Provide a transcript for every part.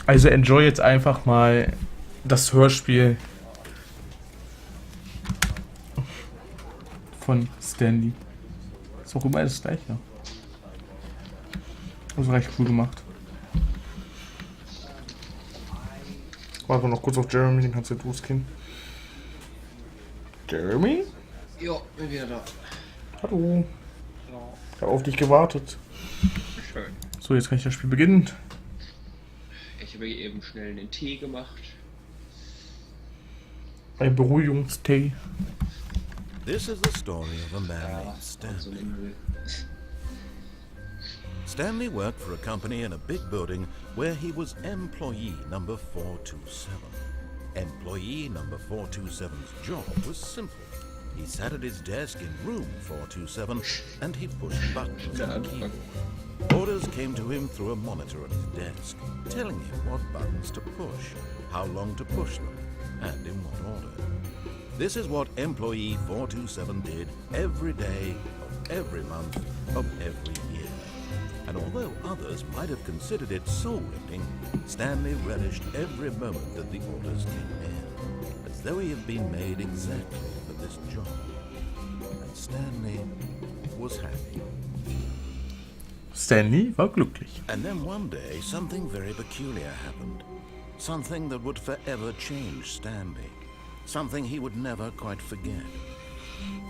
Also enjoy jetzt einfach mal das Hörspiel von Stanley. Ist auch immer das gleiche. Also recht cool gemacht. Warte noch kurz auf Jeremy, den kannst du jetzt losgehen. Jeremy? Jo, bin wieder da. Hallo. Ich habe auf dich gewartet. Schön. So, jetzt kann ich das Spiel beginnen. Ich habe eben schnell einen Tee gemacht. Ein Beruhigungstee. This is the story of a man named Stanley. Stanley worked for a company in a big building where he was employee number 427. Employee number 427's job was simple. He sat at his desk in room 427 and he pushed buttons on the keyboard. Orders came to him through a monitor at his desk, telling him what buttons to push, how long to push them, and in what order. This is what employee 427 did every day of every month of every year. And although others might have considered it soul-lifting, Stanley relished every moment that the orders came in, as though he had been made exactly for this job. And Stanley was happy. Stanley war glücklich. And then one day, something very peculiar happened. Something that would forever change Stanley. Something he would never quite forget.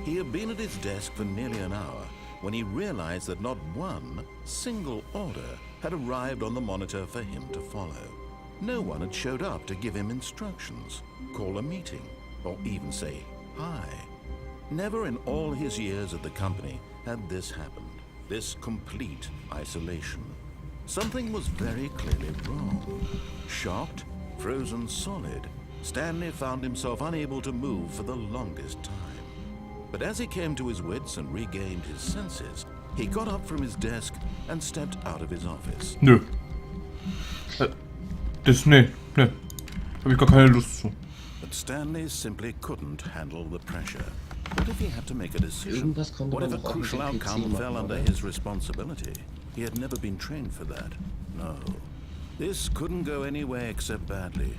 He had been at his desk for nearly an hour when he realized that not one single order had arrived on the monitor for him to follow. No one had showed up to give him instructions, call a meeting, or even say hi. Never in all his years at the company had this happened, this complete isolation. Something was very clearly wrong. Shocked, frozen solid, Stanley found himself unable to move for the longest time. But as he came to his wits and regained his senses, he got up from his desk and stepped out of his office. Nö. Nee. Hab ich gar keine Lust zu. But Stanley simply couldn't handle the pressure. What if he had to make a decision? What if a crucial outcome fell under his responsibility? He had never been trained for that. No. This couldn't go any way except badly.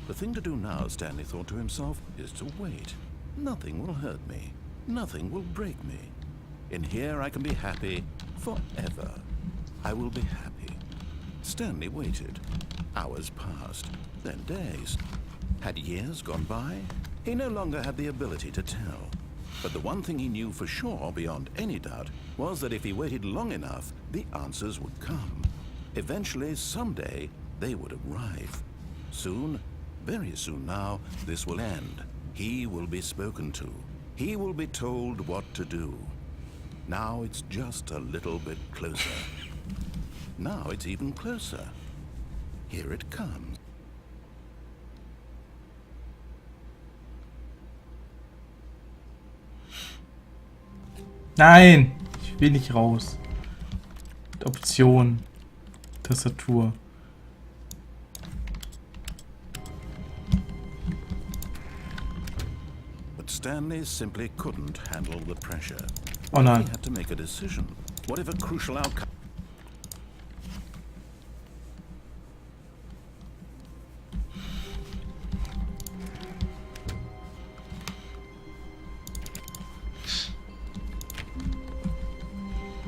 The thing to do now, Stanley thought to himself, is to wait. Nothing will hurt me. Nothing will break me. In here I can be happy forever. I will be happy. Stanley waited. Hours passed, then days. Had years gone by? He no longer had the ability to tell. But the one thing he knew for sure, beyond any doubt, was that if he waited long enough, the answers would come. Eventually, someday, they would arrive. Soon, very soon now, this will end. He will be spoken to. He will be told what to do. Now it's just a little bit closer. Now it's even closer. Here it comes. Nein! Ich will nicht raus. Option. Tastatur. But Stanley simply couldn't handle the pressure. Oh nein. He had to make a decision. What if a crucial outcome...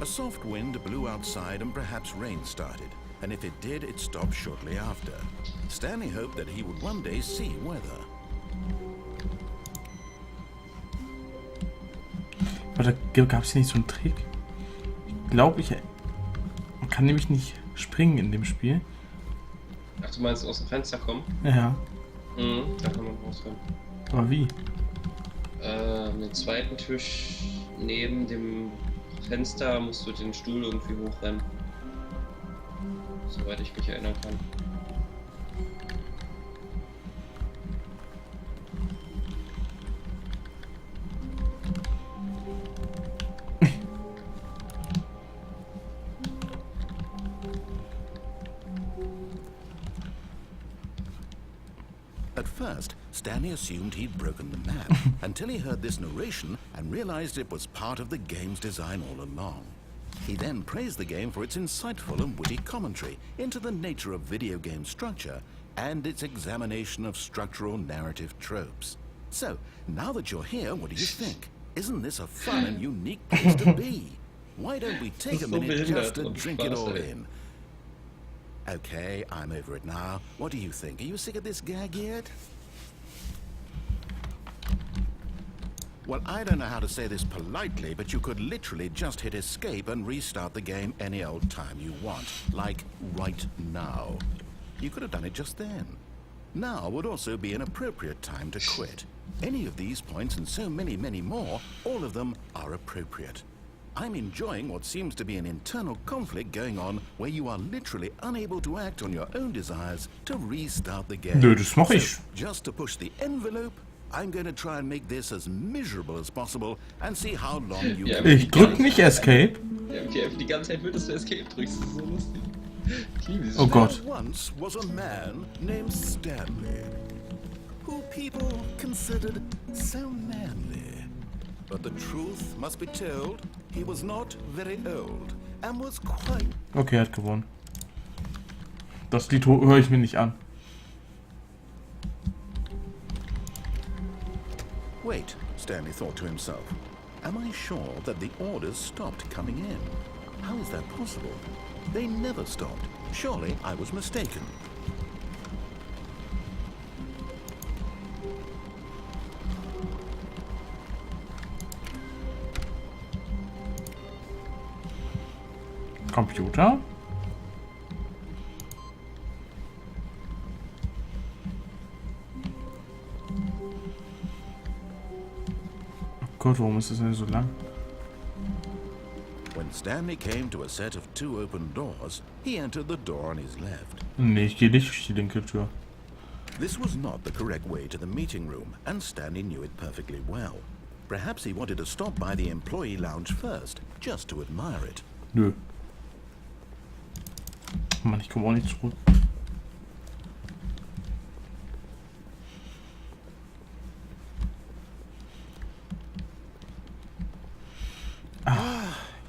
A soft wind blew outside and perhaps rain started. And if it did, it stopped shortly after. Stanley hoped that he would one day see weather. Aber da gab es nicht so einen Trick. Ich glaube, man kann nämlich nicht springen in dem Spiel. Ach, du meinst aus dem Fenster kommen? Ja. Da kann man rauskommen. Aber wie? Den zweiten Tisch neben dem Fenster musst du den Stuhl irgendwie hochrennen. Soweit ich mich erinnern kann. At first, Stanley assumed he'd broken the map until he heard this narration and realized it was part of the game's design all along. He then praised the game for its insightful and witty commentary into the nature of video game structure and its examination of structural narrative tropes. So, now that you're here, what do you think? Isn't this a fun and unique place to be? Why don't we take a minute just to drink it all in? Okay, I'm over it now. What do you think? Are you sick of this gag yet? Well, I don't know how to say this politely, but you could literally just hit escape and restart the game any old time you want. Like, right now. You could have done it just then. Now would also be an appropriate time to quit. Any of these points and so many, many more, all of them are appropriate. I'm enjoying what seems to be an internal conflict going on where you are literally unable to act on your own desires to restart the game. Nö, das mache ich. So, just to push the envelope, I'm going to try and make this as miserable as possible and see how long you can. Ich drück nicht Escape. Ja, okay, die ganze Zeit würdest du Escape drückst. Das ist so lustig. Oh Gott. There once was a man named Stanley, who people considered so manly. But the truth must be told, he was not very old and was quite... Okay, er hat gewonnen. Das Lied höre ich mir nicht an. Wait, Stanley thought to himself. Am I sure that the orders stopped coming in? How is that possible? They never stopped. Surely I was mistaken. Computer? Oh Gott, warum ist das denn so lang? When Stanley came to a set of 2 open doors, he entered the door on his left. Nee, ich gehe nicht durch die linke Tür. This was not the correct way to the meeting room, and Stanley knew it perfectly well. Perhaps he wanted to stop by the employee lounge first, just to admire it. Nö. Mann, ich komme auch nicht zurück.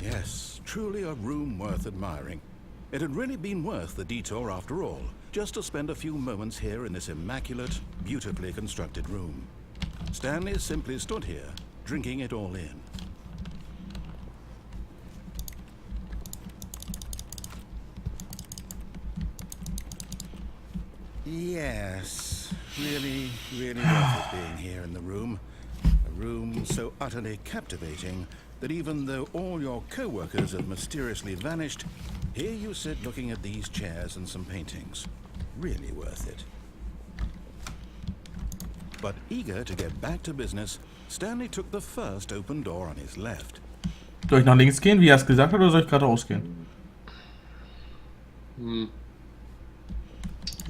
Yes, truly a room worth admiring. It had really been worth the detour after all, just to spend a few moments here in this immaculate, beautifully constructed room. Stanley simply stood here, drinking it all in. Yes, really, really worth it being here in the room. A room so utterly captivating that even though all your co-workers have mysteriously vanished, here you sit looking at these chairs and some paintings. Really worth it. But eager to get back to business, Stanley took the first open door on his left. Soll ich nach links gehen, wie er es gesagt hat, oder soll ich geradeaus gehen?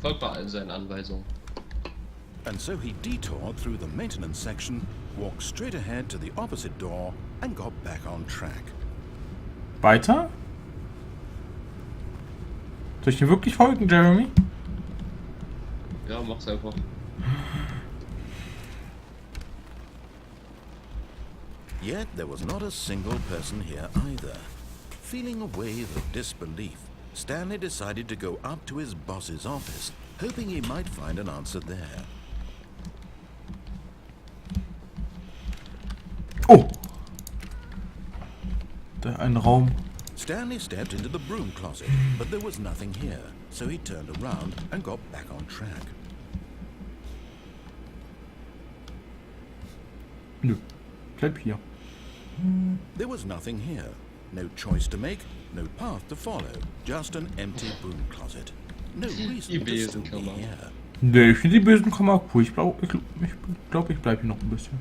Folgt bei allen seinen Anweisungen. And so he detoured through the maintenance section, walked straight ahead to the opposite door, and got back on track. Weiter? Soll ich dir wirklich folgen, Jeremy? Ja, mach's einfach. Yet there was not a single person here either. Feeling a wave of disbelief, Stanley decided to go up to his boss's office, hoping he might find an answer there. Oh! Da ein Raum. Stanley stepped into the broom closet, but there was nothing here, so he turned around and got back on track. Nö, bleib hier. There was nothing here. No choice to make, no path to follow, just an empty broom closet. No reason to still be here. Nee, ich finde die bösen Kammer cool. Ich glaube, ich bleib hier noch ein bisschen.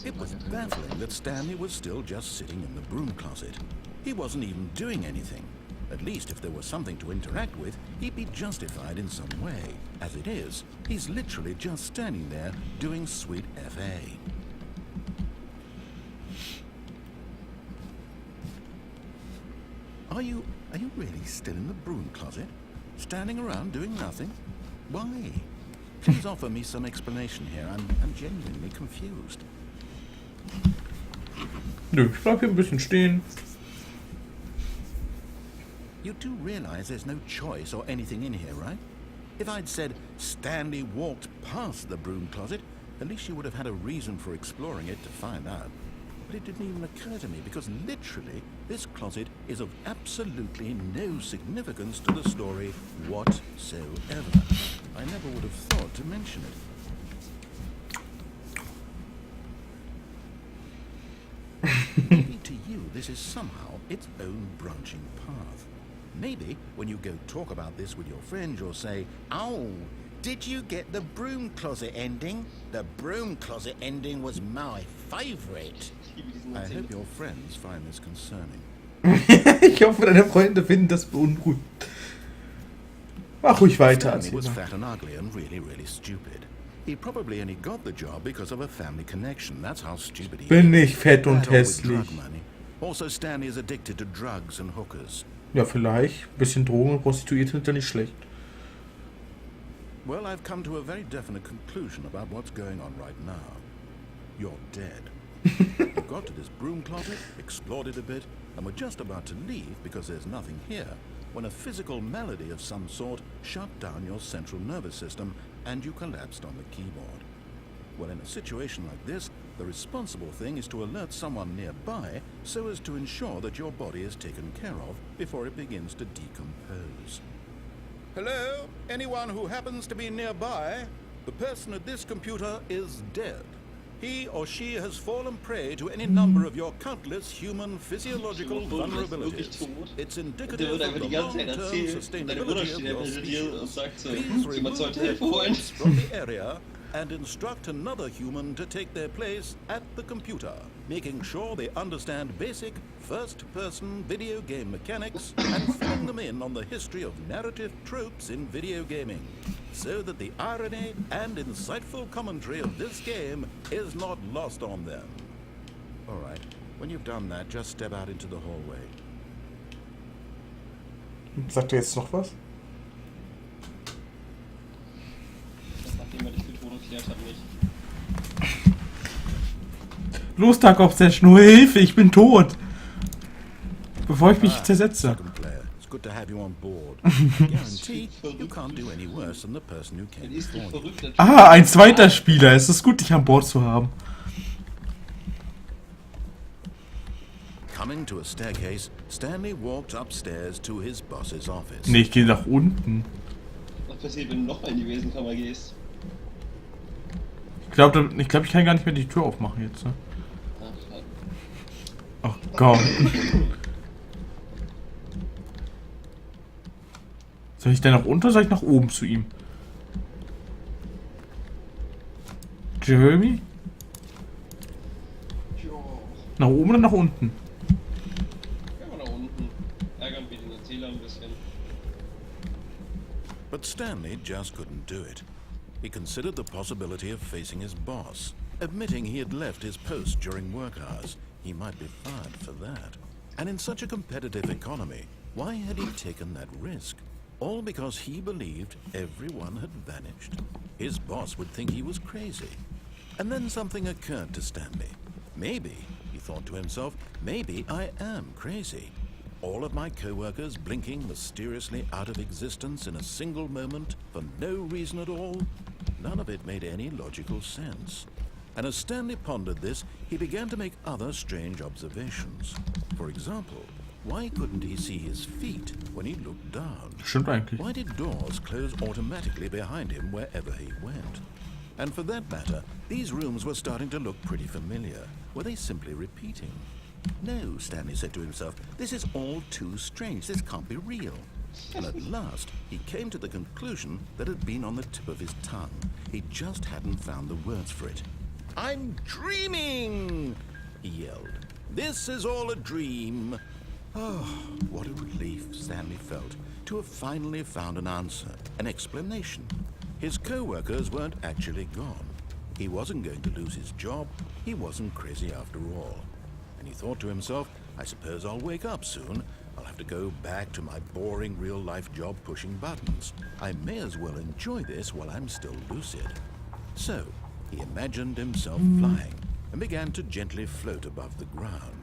It was baffling that Stanley was still just sitting in the broom closet. He wasn't even doing anything. At least if there was something to interact with, he'd be justified in some way. As it is, he's literally just standing there doing sweet FA. Are you really still in the broom closet? Standing around doing nothing? Why? Please offer me some explanation here. I'm genuinely confused. Nö, ich bleib hier ein bisschen stehen. You do realize there's no choice or anything in here, right? If I'd said Stanley walked past the broom closet, at least you would have had a reason for exploring it to find out. But it didn't even occur to me because literally this closet is of absolutely no significance to the story whatsoever. I never would have thought to mention it. Maybe to you this is somehow its own branching path. Maybe when you go talk about this with your friends you'll say, "Oh, did you get the broom closet ending? The broom closet ending was my favorite." I hope your friends find this concerning. Ich hoffe, deine Freunde finden das beunruhigend. Mach ruhig weiter. Stanley was fat and ugly and really stupid. He probably only got the job because of a family connection. That's how stupid he Bin is. ich fett und That or with hässlich. drug money. Also, Stanley is addicted to drugs and hookers. Ja, vielleicht. Ein bisschen Drogen und Prostituierte sind ja nicht schlecht. Well, I've come to a very definite conclusion about what's going on right now. You're dead. You got to this broom closet, explored it a bit, and were just about to leave because there's nothing here, when a physical malady of some sort shut down your central nervous system and you collapsed on the keyboard. Well, in a situation like this, the responsible thing is to alert someone nearby so as to ensure that your body is taken care of before it begins to decompose. Hello? Anyone who happens to be nearby? The person at this computer is dead. He or she has fallen prey to any number of your countless human physiological vulnerabilities. It's indicative of the long-term sustainability of your species. Please remove the corpse from the area and instruct another human to take their place at the computer, making sure they understand basic first-person video game mechanics and filling them in on the history of narrative tropes in video gaming, so that the irony and insightful commentary of this game is not lost on them. All right, when you've done that, just step out into the hallway. Sagt er jetzt noch was? Nachdem er dich mit Tod erklärt hat, nicht. Los, Tag auf Session, nur Hilfe, ich bin tot. Bevor ich mich zersetze. It's good to have you on board. I guarantee you can't do any worse than the person who came before you. Ah, ein zweiter Spieler. Es ist gut, dich an Bord zu haben. Coming to a staircase, Stanley walked upstairs to his boss's office. Nee, ich gehe nach unten. Was passiert, wenn du noch in die Wesenkammer gehst? Ich glaube, ich kann gar nicht mehr die Tür aufmachen jetzt. Ne? Ach, Oh Gott. Soll ich denn nach unten oder soll ich nach oben zu ihm? Jeremy? Nach oben oder nach unten? Gehen wir nach unten. Ärgern wir den Erzähler ein bisschen. But Stanley just couldn't do it. He considered the possibility of facing his boss, admitting he had left his post during work hours. He might be fired for that. And in such a competitive economy, why had he taken that risk? All because he believed everyone had vanished. His boss would think he was crazy. And then something occurred to Stanley. Maybe, he thought to himself, maybe I am crazy. All of my co-workers blinking mysteriously out of existence in a single moment for no reason at all? None of it made any logical sense. And as Stanley pondered this, he began to make other strange observations. For example, why couldn't he see his feet when he looked down? Stimmt eigentlich. Why did doors close automatically behind him wherever he went? And for that matter, these rooms were starting to look pretty familiar. Were they simply repeating? No, Stanley said to himself, this is all too strange. This can't be real. And at last, he came to the conclusion that had been on the tip of his tongue. He just hadn't found the words for it. I'm dreaming, he yelled. This is all a dream. Oh, what a relief Stanley felt to have finally found an answer, an explanation. His co-workers weren't actually gone. He wasn't going to lose his job. He wasn't crazy after all. And he thought to himself, I suppose I'll wake up soon. I'll have to go back to my boring real-life job pushing buttons. I may as well enjoy this while I'm still lucid. So, he imagined himself flying and began to gently float above the ground.